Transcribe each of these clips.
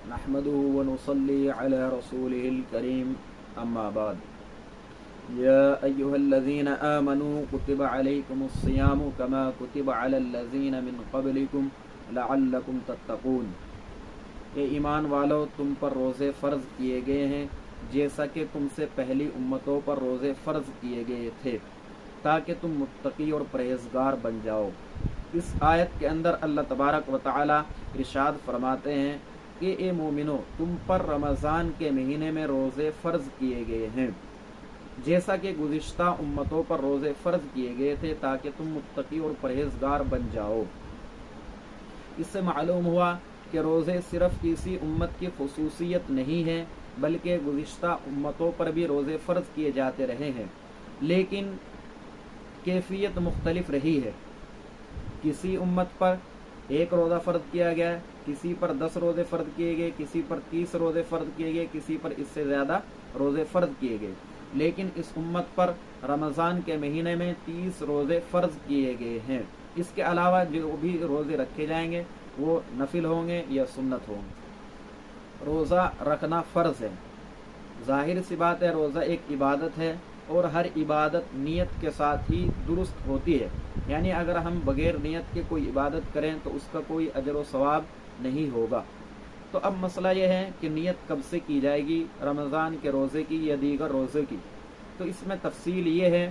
نحمده ونصلي على رسوله الكريم أما بعد يا أيها الذين آمنوا كتب عليكم الصيام كما كتب على الذين من قبلكم لعلكم تتقون اے ایمان والو تم پر روزے فرض کیے گئے ہیں جیسا کہ تم سے پہلی امتوں پر روزے فرض کیے گئے تھے تاکہ تم متقی اور پرہیزگار بن جاؤ۔ اس آیت کے اندر اللہ تبارک و تعالی ارشاد فرماتے ہیں کہ اے مومنو تم پر رمضان کے مہینے میں روزے فرض کیے گئے ہیں جیسا کہ گزشتہ امتوں پر روزے فرض کیے گئے تھے تاکہ تم متقی اور پرہیزگار بن جاؤ۔ اس سے معلوم ہوا کہ روزے صرف کسی امت کی خصوصیت نہیں ہے بلکہ گزشتہ امتوں پر بھی روزے فرض کیے جاتے رہے ہیں، لیکن کیفیت مختلف رہی ہے۔ کسی امت پر ایک روزہ فرض کیا گیا، کسی پر 10 روزے فرض کیے گئے، کسی پر 30 روزے فرض کیے گئے، کسی پر اس سے زیادہ روزے فرض کیے گئے، لیکن اس امت پر رمضان کے مہینے میں 30 روزے فرض کیے گئے ہیں۔ اس کے علاوہ جو بھی روزے رکھے جائیں گے وہ نفل ہوں گے یا سنت ہوں گے۔ روزہ رکھنا فرض ہے، ظاہر سی بات ہے روزہ ایک عبادت ہے اور ہر عبادت نیت کے ساتھ ہی درست ہوتی ہے، یعنی اگر ہم بغیر نیت کے کوئی عبادت کریں تو اس کا کوئی اجر و ثواب نہیں ہوگا۔ تو اب مسئلہ یہ ہے کہ نیت کب سے کی جائے گی، رمضان کے روزے کی یا دیگر روزے کی؟ تو اس میں تفصیل یہ ہے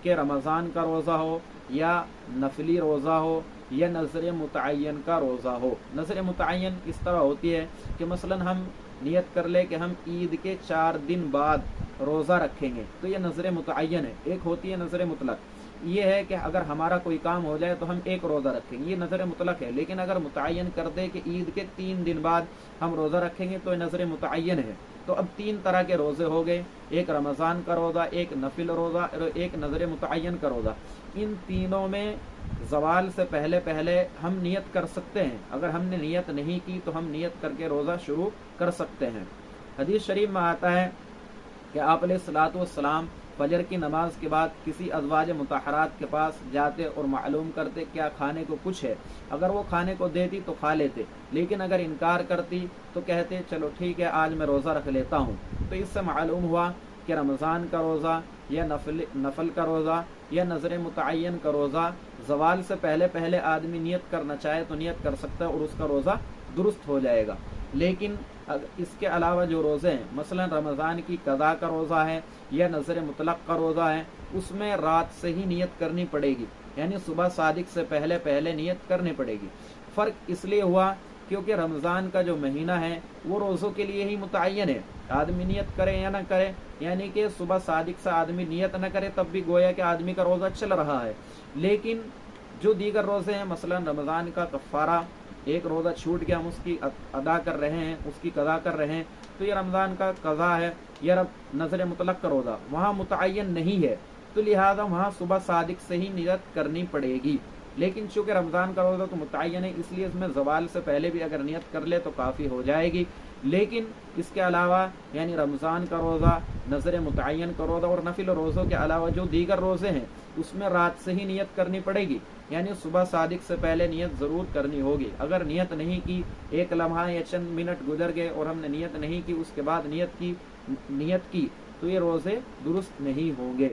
کہ رمضان کا روزہ ہو یا نفلی روزہ ہو یا نظر متعین کا روزہ ہو۔ نظر متعین اس طرح ہوتی ہے کہ مثلا ہم نیت کر لے کہ ہم عید کے 4 دن بعد روزہ رکھیں گے، تو یہ نظر متعین ہے۔ ایک ہوتی ہے نظر مطلق، یہ ہے کہ اگر ہمارا کوئی کام ہو جائے تو ہم ایک روزہ رکھیں گے، یہ نظر مطلق ہے۔ لیکن اگر متعین کر دے کہ عید کے 3 دن بعد ہم روزہ رکھیں گے تو یہ نظر متعین ہے۔ تو اب 3 طرح کے روزے ہو گئے، ایک رمضان کا روزہ، ایک نفل روزہ اور ایک نظر متعین کا روزہ۔ ان تینوں میں زوال سے پہلے پہلے ہم نیت کر سکتے ہیں، اگر ہم نے نیت نہیں کی تو ہم نیت کر کے روزہ شروع کر سکتے ہیں۔ حدیث شریف میں آتا ہے کہ آپ علیہ الصلوۃ والسلام فجر کی نماز کے بعد کسی ازواج مطہرات کے پاس جاتے اور معلوم کرتے کیا کھانے کو کچھ ہے، اگر وہ کھانے کو دیتی تو کھا لیتے، لیکن اگر انکار کرتی تو کہتے چلو ٹھیک ہے آج میں روزہ رکھ لیتا ہوں۔ تو اس سے معلوم ہوا کہ رمضان کا روزہ یا نفل کا روزہ یا نظر متعین کا روزہ زوال سے پہلے پہلے آدمی نیت کرنا چاہے تو نیت کر سکتا ہے اور اس کا روزہ درست ہو جائے گا۔ لیکن اس کے علاوہ جو روزے ہیں، مثلا رمضان کی قضا کا روزہ ہے یا نظر مطلق کا روزہ ہے، اس میں رات سے ہی نیت کرنی پڑے گی، یعنی صبح صادق سے پہلے پہلے نیت کرنی پڑے گی۔ فرق اس لیے ہوا کیونکہ رمضان کا جو مہینہ ہے وہ روزوں کے لیے ہی متعین ہے، آدمی نیت کرے یا نہ کرے، یعنی کہ صبح صادق سے آدمی نیت نہ کرے تب بھی گویا کہ آدمی کا روزہ چل رہا ہے۔ لیکن جو دیگر روزے ہیں، مثلا رمضان کا کفارہ، ایک روزہ چھوٹ گیا ہم اس کی ادا کر رہے ہیں، اس کی قضا کر رہے ہیں، تو یہ رمضان کا قضا ہے یا نظر مطلق کا روزہ وہاں متعین نہیں ہے، تو لہذا وہاں صبح صادق سے ہی نیت کرنی پڑے گی۔ لیکن چونکہ رمضان کا روزہ تو متعین ہے اس لیے اس میں زوال سے پہلے بھی اگر نیت کر لے تو کافی ہو جائے گی۔ لیکن اس کے علاوہ یعنی رمضان کا روزہ، نظر متعین کا روزہ اور نفل روزوں کے علاوہ جو دیگر روزے ہیں اس میں رات سے ہی نیت کرنی پڑے گی، یعنی صبح صادق سے پہلے نیت ضرور کرنی ہوگی۔ اگر نیت نہیں کی، ایک لمحہ یا چند منٹ گزر گئے اور ہم نے نیت نہیں کی اس کے بعد نیت کی تو یہ روزے درست نہیں ہوں گے۔